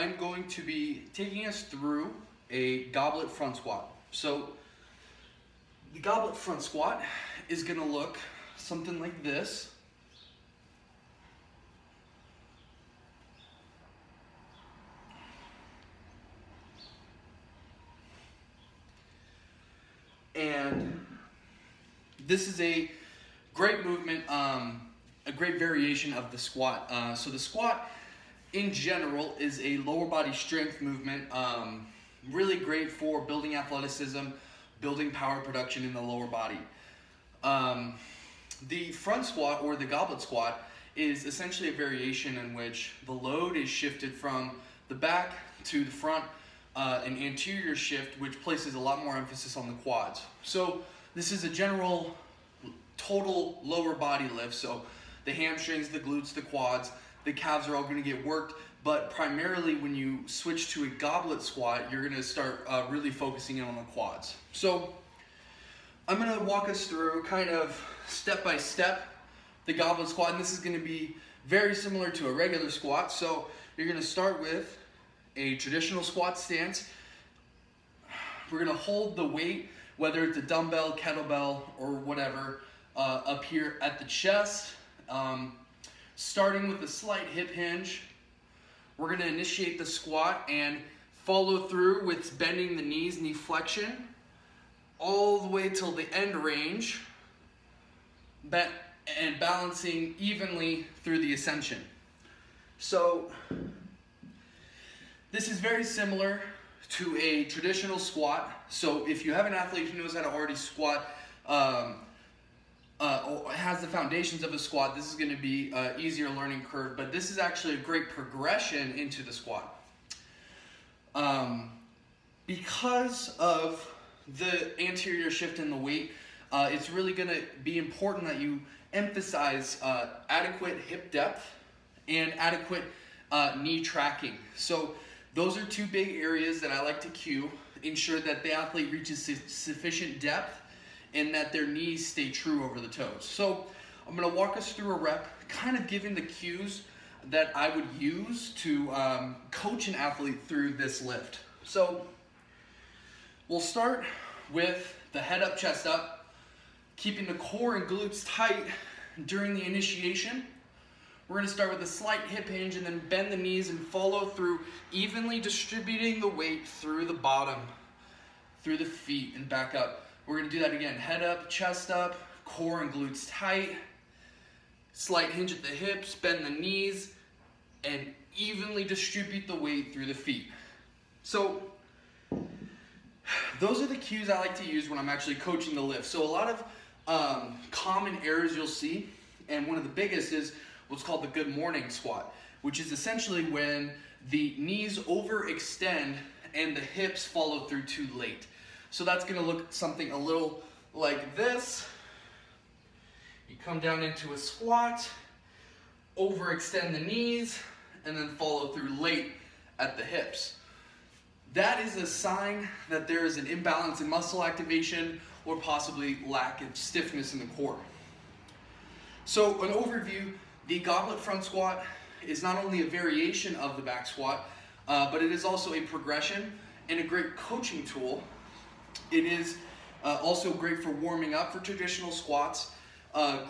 I'm going to be taking us through a goblet front squat. So the goblet front squat is going to look something like this. And this is a great movement, a great variation of the squat. So the squat in general is a lower body strength movement, really great for building athleticism, building power production in the lower body. The front squat or the goblet squat is essentially a variation in which the load is shifted from the back to the front, an anterior shift, which places a lot more emphasis on the quads. So this is a general total lower body lift. So the hamstrings, the glutes, the quads, the calves are all going to get worked, but primarily when you switch to a goblet squat, you're going to start really focusing in on the quads. So I'm going to walk us through kind of step by step the goblet squat, and this is going to be very similar to a regular squat. So you're going to start with a traditional squat stance. We're going to hold the weight, whether it's a dumbbell, kettlebell, or whatever, up here at the chest. Starting with a slight hip hinge, we're going to initiate the squat and follow through with bending the knees, knee flexion, all the way till the end range, and balancing evenly through the ascension. So this is very similar to a traditional squat. So if you have an athlete who knows how to already squat, has the foundations of a squat, this is going to be an easier learning curve, but this is actually a great progression into the squat. Because of the anterior shift in the weight, it's really going to be important that you emphasize adequate hip depth and adequate knee tracking. So those are two big areas that I like to cue. Ensure that the athlete reaches sufficient depth and that their knees stay true over the toes. So I'm going to walk us through a rep, kind of giving the cues that I would use to coach an athlete through this lift. So we'll start with the head up, chest up, keeping the core and glutes tight during the initiation. We're going to start with a slight hip hinge and then bend the knees and follow through, evenly distributing the weight through the bottom, through the feet and back up. We're going to do that again. Head up, chest up, core and glutes tight, slight hinge at the hips, bend the knees, and evenly distribute the weight through the feet. So those are the cues I like to use when I'm actually coaching the lift. So a lot of common errors you'll see, and one of the biggest is what's called the good morning squat, which is essentially when the knees overextend and the hips follow through too late. So that's going to look something a little like this. You come down into a squat, overextend the knees, and then follow through late at the hips. That is a sign that there is an imbalance in muscle activation or possibly lack of stiffness in the core. So an overview, the goblet front squat is not only a variation of the back squat, but it is also a progression and a great coaching tool. It is also great for warming up for traditional squats,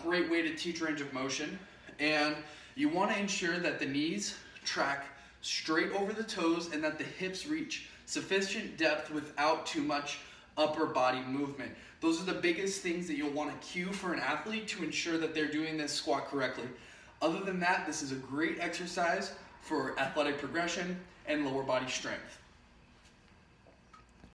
great way to teach range of motion, and you want to ensure that the knees track straight over the toes and that the hips reach sufficient depth without too much upper body movement. Those are the biggest things that you'll want to cue for an athlete to ensure that they're doing this squat correctly. Other than that, this is a great exercise for athletic progression and lower body strength.